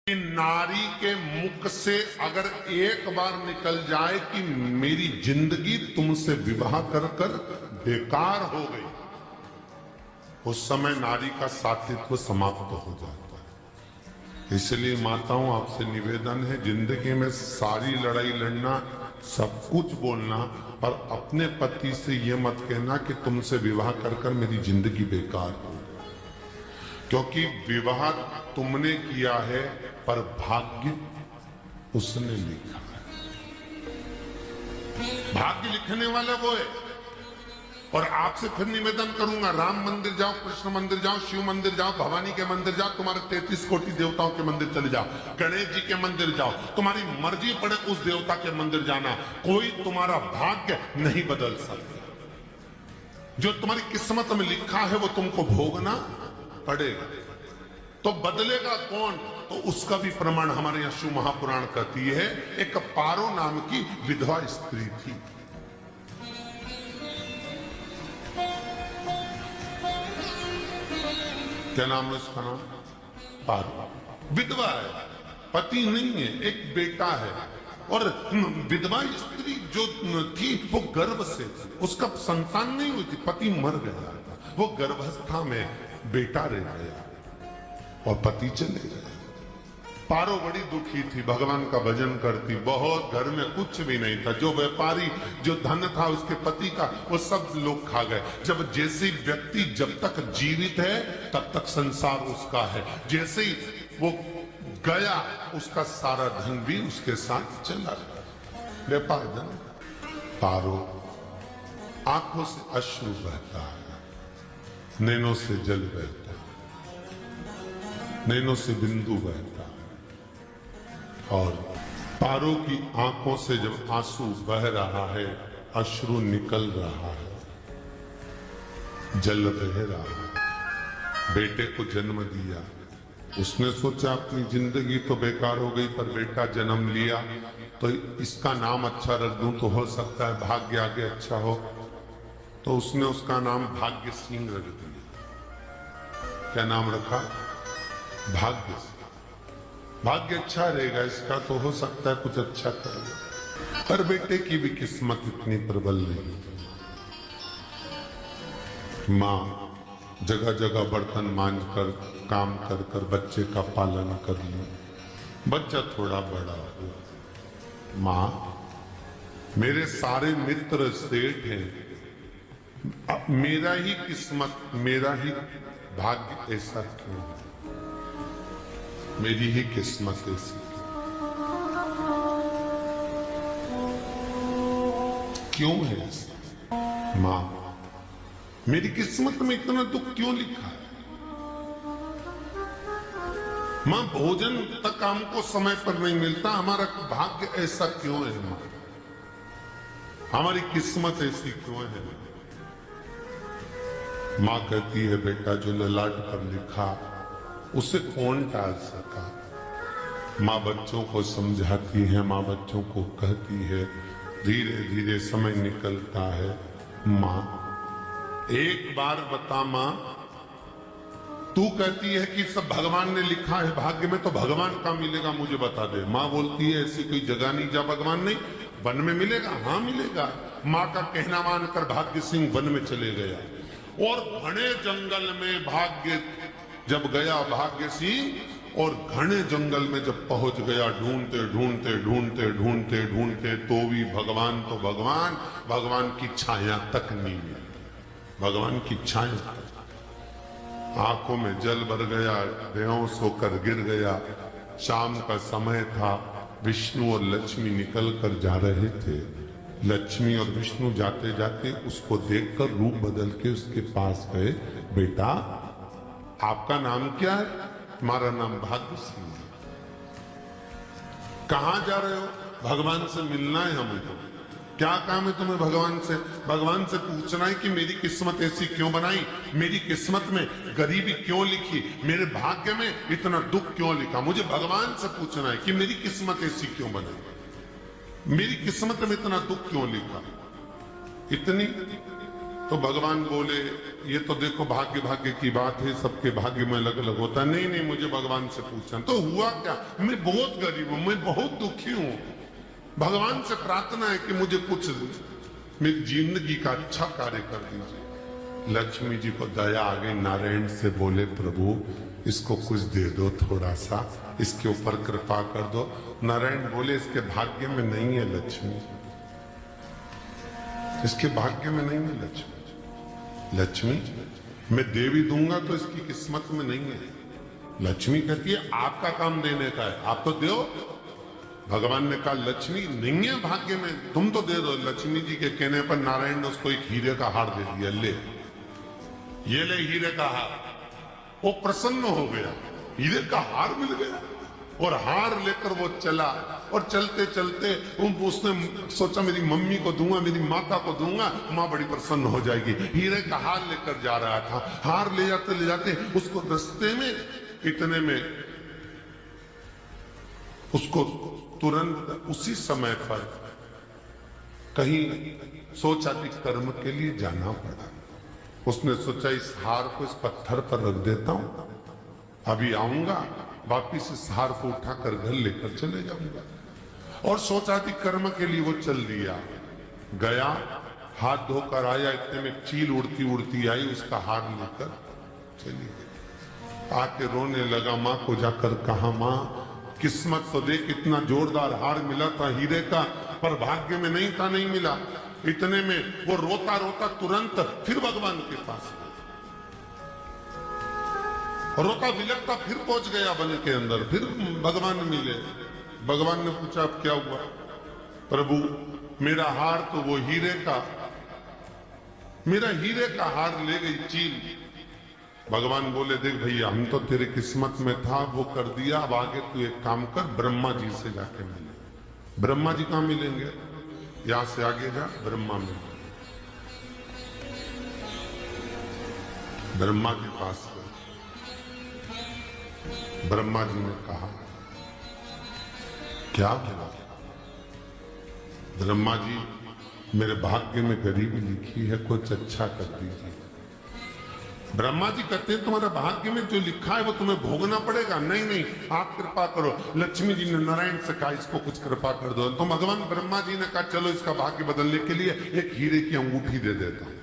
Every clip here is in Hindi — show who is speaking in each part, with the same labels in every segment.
Speaker 1: कि नारी के मुख से अगर एक बार निकल जाए कि मेरी जिंदगी तुमसे विवाह कर कर बेकार हो गई, उस समय नारी का साथित्व समाप्त हो जाता है। इसलिए माताओं, आपसे निवेदन है, जिंदगी में सारी लड़ाई लड़ना, सब कुछ बोलना, पर अपने पति से यह मत कहना कि तुमसे विवाह कर कर मेरी जिंदगी बेकार हो, क्योंकि विवाह तुमने किया है पर भाग्य उसने लिखा है। भाग्य लिखने वाला वो है। और आपसे फिर निवेदन करूंगा, राम मंदिर जाओ, कृष्ण मंदिर जाओ, शिव मंदिर जाओ, भवानी के मंदिर जाओ, तुम्हारे 33 कोटि देवताओं के मंदिर चले जाओ, गणेश जी के मंदिर जाओ, तुम्हारी मर्जी पड़े उस देवता के मंदिर जाना, कोई तुम्हारा भाग्य नहीं बदल सकता। जो तुम्हारी किस्मत में लिखा है वो तुमको भोगना पड़ेगा। तो बदलेगा कौन? तो उसका भी प्रमाण हमारे यहां शिव महापुराण कहती है। एक पारो नाम की विधवा स्त्री थी। क्या नाम है उसका? नाम पारो। विधवा है, पति नहीं है, एक बेटा है। और विधवा स्त्री जो थी वो गर्भ से थी, उसका संतान नहीं हुई थी, पति मर गया, वो गर्भावस्था में बेटा रह गया और पति चले गए। पारो बड़ी दुखी थी, भगवान का भजन करती, बहुत, घर में कुछ भी नहीं था, जो व्यापारी जो धन था उसके पति का वो सब लोग खा गए। जब जैसे व्यक्ति जब तक जीवित है तब तक संसार उसका है, जैसे ही वो गया उसका सारा धन भी उसके साथ चला गया। व्यापार धन। पारो आंखों से अश्रु बहता है, नैनों से जल बहता है, नैनों से बिंदु बहता है, और पारो की आंखों से जब आंसू बह रहा है, अश्रु निकल रहा है, जल बह रहा है। बेटे को जन्म दिया, उसने सोचा अपनी जिंदगी तो बेकार हो गई, पर बेटा जन्म लिया तो इसका नाम अच्छा रख दूं तो हो सकता है भाग्य आगे अच्छा हो। तो उसने उसका नाम भाग्य सिंह रख दिया। क्या नाम रखा? भाग्य सिंह। भाग्य अच्छा रहेगा इसका, तो हो सकता है कुछ अच्छा करेगा। पर बेटे की भी किस्मत इतनी प्रबल नहीं। मां जगह जगह बर्तन मांझ कर, काम कर कर बच्चे का पालन कर लिया। बच्चा थोड़ा बड़ा हुआ, मां मेरे सारे मित्र सेठ हैं, अब मेरा ही किस्मत, मेरा ही भाग्य ऐसा क्यों है? मेरी ही किस्मत ऐसी क्यों है? ऐसा मां, मेरी किस्मत में इतना दुख क्यों लिखा है? मां, भोजन तक हमको समय पर नहीं मिलता, हमारा भाग्य ऐसा क्यों है? मां, हमारी किस्मत ऐसी क्यों है? मां कहती है, बेटा जो ललाट पर लिखा उसे कौन टाल सका? मां बच्चों को समझाती है, मां बच्चों को कहती है, धीरे धीरे समय निकलता है। मां एक बार बता, मां तू कहती है कि सब भगवान ने लिखा है भाग्य में, तो भगवान का मिलेगा मुझे बता दे। मां बोलती है, ऐसी कोई जगह नहीं जहां भगवान नहीं। वन में मिलेगा? हाँ मिलेगा। मां का कहना मानकर भाग्य सिंह वन में चले गया, और घने जंगल में भाग्य जब गया भाग्य सिंह, और घने जंगल में जब पहुंच गया, ढूंढते ढूंढते ढूंढते ढूंढते ढूंढते तो भी भगवान तो भगवान, भगवान की छाया तक नहीं मिली। भगवान की छाया, आंखों में जल भर गया, बेहोश होकर गिर गया। शाम का समय था, विष्णु और लक्ष्मी निकल कर जा रहे थे। लक्ष्मी और विष्णु जाते जाते उसको देखकर रूप बदल के उसके पास गए। बेटा, आपका नाम क्या है? हमारा नाम भाग्य सिंह है। कहां जा रहे हो? भगवान से मिलना है हमको। क्या काम है तुम्हें भगवान से? भगवान से पूछना है कि मेरी किस्मत ऐसी क्यों बनाई, मेरी किस्मत में गरीबी क्यों लिखी, मेरे भाग्य में इतना दुख क्यों लिखा। मुझे भगवान से पूछना है कि मेरी किस्मत ऐसी क्यों बनाई, मेरी किस्मत में इतना दुख क्यों लिखा। इतनी तो भगवान बोले ये तो देखो भाग्य भाग्य की बात है, सबके भाग्य में अलग अलग होता है। नहीं नहीं, मुझे भगवान से पूछना। तो हुआ क्या? मैं बहुत गरीब हूं, मैं बहुत दुखी हूं, भगवान से प्रार्थना है कि मुझे कुछ मेरी जिंदगी का अच्छा कार्य कर दीजिए। लक्ष्मी जी को दया आ गई, नारायण से बोले प्रभु इसको कुछ दे दो, थोड़ा सा इसके ऊपर कृपा कर दो। नारायण बोले इसके भाग्य में नहीं है लक्ष्मी, इसके भाग्य में नहीं है लक्ष्मी। लक्ष्मी मैं देवी दूंगा तो इसकी किस्मत में नहीं है। लक्ष्मी कहती है आपका काम देने का है, आप तो दो। भगवान ने कहा लक्ष्मी नहीं है भाग्य में, तुम तो दे दो। लक्ष्मी जी के कहने पर नारायण ने उसको एक हीरे का हार दे दिया, ले ये ले हीरे का हार। वो प्रसन्न हो गया, हीरे का हार मिल गया और हार लेकर वो चला। और चलते चलते उसने सोचा मेरी मम्मी को दूंगा, मेरी माता को दूंगा, माँ बड़ी प्रसन्न हो जाएगी। हीरे का हार लेकर जा रहा था, हार ले जाते उसको रास्ते में इतने में उसको तुरंत उसी समय पर कहीं सोचा कि कर्म के लिए जाना पड़ा। उसने सोचा इस हार को इस पत्थर पर रख देता हूं, अभी आऊंगा वापिस इस हार को उठाकर घर लेकर चले जाऊंगा। और सोचा कि कर्म के लिए वो चल दिया, गया हाथ धोकर आया, इतने में चील उड़ती उड़ती आई, उसका हार लेकर चली गई। आके रोने लगा, माँ को जाकर कहा माँ किस्मत तो देख, इतना जोरदार हार मिला था हीरे का, पर भाग्य में नहीं था, नहीं मिला। इतने में वो रोता रोता तुरंत फिर भगवान के पास रोता विलकता फिर पहुंच गया वन के अंदर। फिर भगवान मिले, भगवान ने पूछा अब क्या हुआ? प्रभु मेरा हार तो वो हीरे का, मेरा हीरे का हार ले गई चील। भगवान बोले देख भैया हम तो तेरे किस्मत में था, वो कर दिया, अब आगे तू एक काम कर, ब्रह्मा जी से जाके मिले। ब्रह्मा जी कहां मिलेंगे? यहां से आगे जा, ब्रह्मा मिले। ब्रह्मा के पास गए। ब्रह्मा जी ने कहा क्या हुआ? ब्रह्मा जी मेरे भाग्य में गरीबी लिखी है, कुछ अच्छा कर दीजिए। ब्रह्मा जी कहते हैं तुम्हारे भाग्य में जो लिखा है वो तुम्हें भोगना पड़ेगा। नहीं नहीं आप कृपा करो। लक्ष्मी जी ने नारायण से कहा इसको कुछ कृपा कर दो। तो भगवान ब्रह्मा जी ने कहा चलो इसका भाग्य बदलने के लिए एक हीरे की अंगूठी दे देता हूं।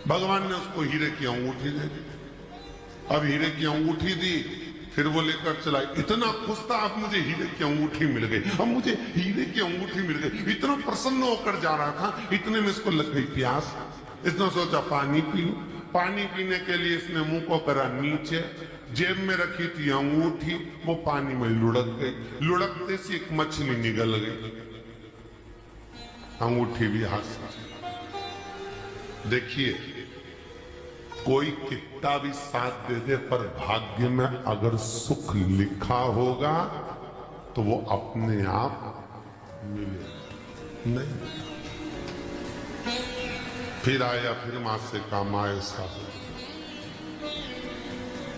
Speaker 1: भगवान ने उसको हीरे की अंगूठी दे दी। अब हीरे की अंगूठी दी, फिर वो लेकर चला। इतना खुश था अब मुझे हीरे की अंगूठी मिल गई, अब मुझे हीरे की अंगूठी मिल गई। इतना प्रसन्न होकर जा रहा था, इतने में इसको लग गई प्यास। इसने सोचा पानी पी लूं। पानी पीने के लिए इसने मुंह को करा नीचे, जेब में रखी थी अंगूठी, वो पानी में लुढ़क गई। लुढ़कते से एक मछली निगल गई, अंगूठी भी हाथ से। देखिए कोई कितना भी साथ दे दे, पर भाग्य में अगर सुख लिखा होगा तो वो अपने आप मिले नहीं। फिर आया, फिर मां से काम आए साहब।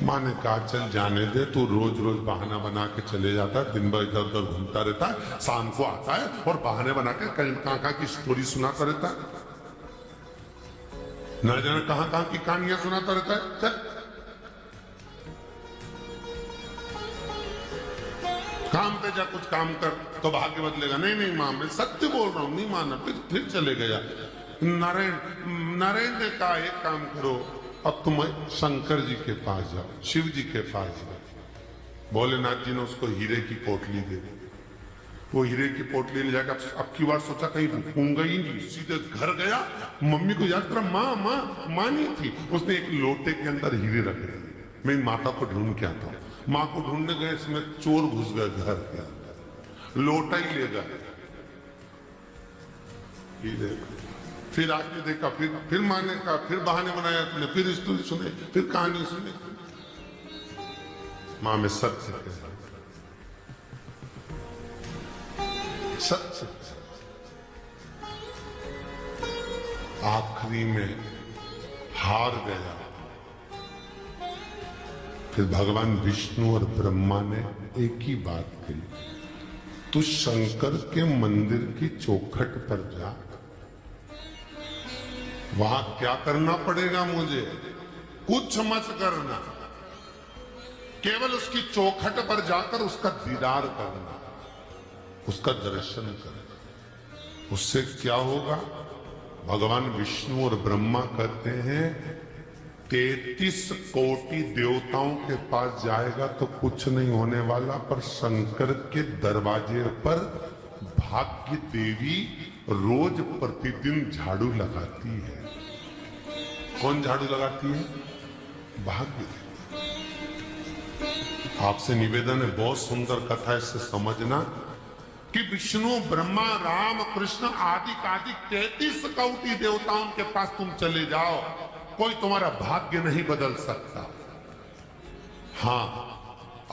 Speaker 1: मां ने कहा चल जाने दे, तू रोज रोज बहाना बना के चले जाता है, दिन भर इधर उधर घूमता रहता है, शाम को आता है और बहाने बना के कहीं कहां की स्टोरी सुनाता रहता है, न जाने कहां की कहानियां सुनाता रहता है। चल काम पे जा, कुछ काम कर तो भाग्य बदलेगा। नहीं नहीं मां मैं सत्य बोल रहा हूं, नहीं माना। फिर चले गया। नारायण ने कहा एक काम करो, अब तुम शंकर जी के पास जाओ, शिव जी के पास जाओ। भोलेनाथ जी ने उसको हीरे की पोटली दे दी। वो हीरे की पोटली ले जाकर अब की बार सोचा कहीं रुकूंगा ही नहीं, सीधे घर गया। मम्मी को याद करा, माँ नहीं थी। उसने एक लोटे के अंदर हीरे रख दिए। मैं माता को ढूंढ के आता हूं। माँ को ढूंढने गए, इसमें चोर घुस गए घर के अंदर, लोटा ही ले गए हीरे। फिर आके देखा, फिर माँ ने कहा, फिर बहाने बनाया तुमने, फिर स्टोरी सुने, फिर कहानी सुने। माँ में सत्य कह, सत्य। आखिरी में हार गया। फिर भगवान विष्णु और ब्रह्मा ने एक ही बात कही, तू शंकर के मंदिर की चौखट पर जा, वहां क्या करना पड़ेगा मुझे? कुछ मत करना, केवल उसकी चौखट पर जाकर उसका दीदार करना, उसका दर्शन करना। उससे क्या होगा? भगवान विष्णु और ब्रह्मा कहते हैं 33 कोटि देवताओं के पास जाएगा तो कुछ नहीं होने वाला, पर शंकर के दरवाजे पर भाग्य देवी रोज प्रतिदिन झाड़ू लगाती है। कौन झाड़ू लगाती है? भाग्य देवी। आपसे निवेदन है, बहुत सुंदर कथा है, इससे समझना कि विष्णु ब्रह्मा राम कृष्ण आदि 33 कोटि देवताओं के पास तुम चले जाओ, कोई तुम्हारा भाग्य नहीं बदल सकता। हाँ,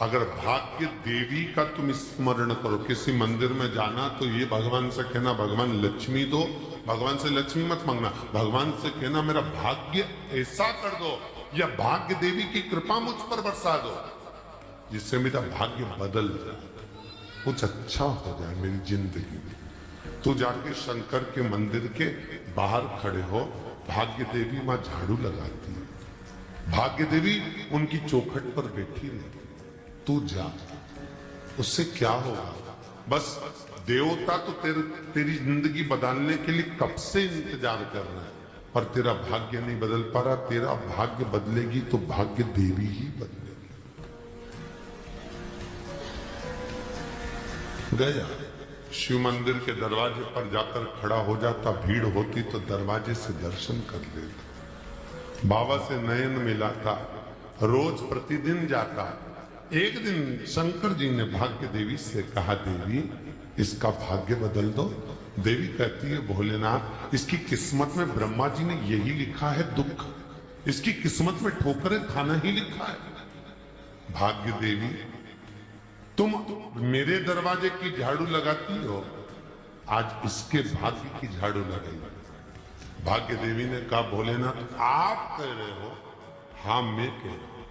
Speaker 1: अगर भाग्य देवी का तुम स्मरण करो, किसी मंदिर में जाना तो ये भगवान से कहना भगवान लक्ष्मी दो, भगवान से लक्ष्मी मत मांगना, भगवान से कहना मेरा भाग्य ऐसा कर दो, या भाग्य देवी की कृपा मुझ पर बरसा दो जिससे मेरा भाग्य बदल जाए, कुछ अच्छा हो जाए मेरी जिंदगी में। तो जाके शंकर के मंदिर के बाहर खड़े हो, भाग्य देवी मां झाड़ू लगाती है, भाग्य देवी उनकी चौखट पर बैठी रहती। तू जा, उससे क्या होगा? बस देवता तो तेरी जिंदगी बदलने के लिए कब से इंतजार कर रहा है, पर तेरा भाग्य नहीं बदल पा रहा। तेरा भाग्य बदलेगी तो भाग्य देवी ही बदलेगी। गया शिव मंदिर के दरवाजे पर जाकर खड़ा हो जाता, भीड़ होती तो दरवाजे से दर्शन कर लेता, बाबा से नयन मिलाता, रोज प्रतिदिन जाता। एक दिन शंकर जी ने भाग्य देवी से कहा, देवी इसका भाग्य बदल दो। देवी कहती है, भोलेनाथ इसकी किस्मत में ब्रह्मा जी ने यही लिखा है दुख, इसकी किस्मत में ठोकरें खाना ही लिखा है। भाग्य देवी तुम मेरे दरवाजे की झाड़ू लगाती हो, आज इसके भाग्य की झाड़ू लगाई। भाग्य देवी ने कहा, भोलेनाथ आप कह रहे हो? हाँ मैं कह रहा हूं,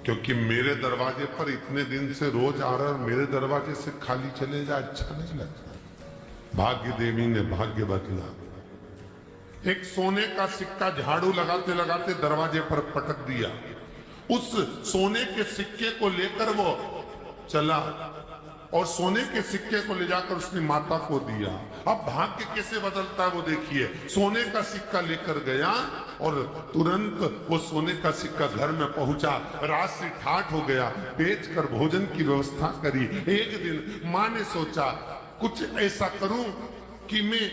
Speaker 1: क्योंकि मेरे दरवाजे पर इतने दिन से रोज आ रहा है, मेरे दरवाजे से खाली चले जाए अच्छा नहीं लगता। भाग्य देवी ने भाग्य बदला, एक सोने का सिक्का झाड़ू लगाते लगाते दरवाजे पर पटक दिया। उस सोने के सिक्के को लेकर वो चला और सोने के सिक्के को ले जाकर उसने माता को दिया। अब भाग्य कैसे बदलता है वो देखिए। सोने का सिक्का लेकर गया और तुरंत वो सोने का सिक्का घर में पहुंचा, रात से ठाठ हो गया, बेच कर भोजन की व्यवस्था करी। एक दिन मां ने सोचा कुछ ऐसा करूं कि मैं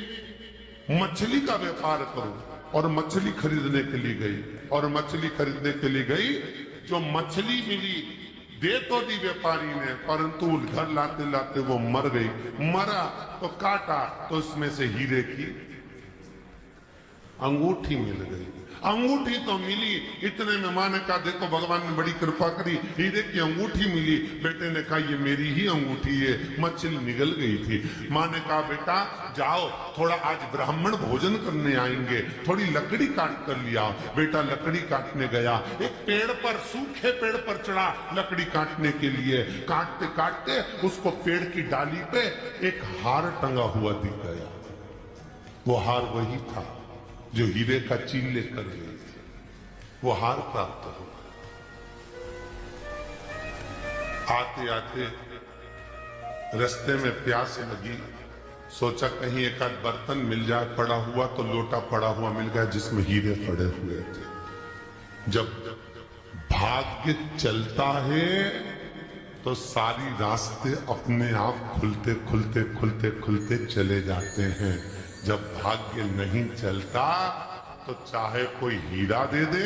Speaker 1: मछली का व्यापार करूं, और मछली खरीदने के लिए गई। और मछली खरीदने के लिए गई, जो मछली मिली दे तो दी व्यापारी ने, परंतु घर लाते लाते वो मर गई। मरा तो काटा तो उसमें से हीरे की अंगूठी मिल गई। अंगूठी तो मिली, इतने में मां ने कहा देखो भगवान ने बड़ी कृपा करी, हीरे की अंगूठी मिली। बेटे ने कहा ये मेरी ही अंगूठी है, मछली निगल गई थी। मां ने कहा बेटा जाओ, थोड़ा आज ब्राह्मण भोजन करने आएंगे, थोड़ी लकड़ी काट कर लिया। बेटा लकड़ी काटने गया, एक पेड़ पर, सूखे पेड़ पर चढ़ा लकड़ी काटने के लिए। काटते काटते उसको पेड़ की डाली पे एक हार टंगा हुआ दिख गया। वो हार वही था जो हीरे का चील लेकर गई थी, वो हार प्राप्त हो। आते आते रास्ते में प्यास लगी, सोचा कहीं एक आध बर्तन मिल जाए पड़ा हुआ, तो लोटा पड़ा हुआ मिल गया जिसमें हीरे पड़े हुए थे। जब भाग्य चलता है तो सारी रास्ते अपने आप खुलते खुलते खुलते खुलते चले जाते हैं। जब भाग्य नहीं चलता तो चाहे कोई हीरा दे दे,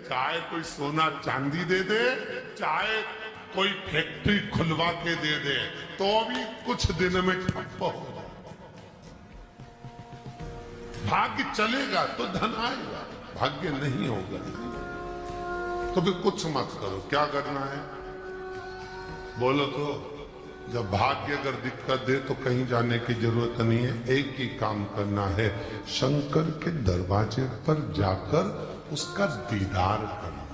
Speaker 1: चाहे कोई सोना चांदी दे दे, चाहे कोई फैक्ट्री खुलवा के दे दे, तो भी कुछ दिन में ठप्प हो जाए। भाग्य चलेगा तो धन आएगा, भाग्य नहीं होगा तो भी कुछ मत करो। क्या करना है बोलो तो? जब भाग्य अगर दिक्कत दे तो कहीं जाने की जरूरत नहीं है, एक ही काम करना है, शंकर के दरवाजे पर जाकर उसका दीदार करना।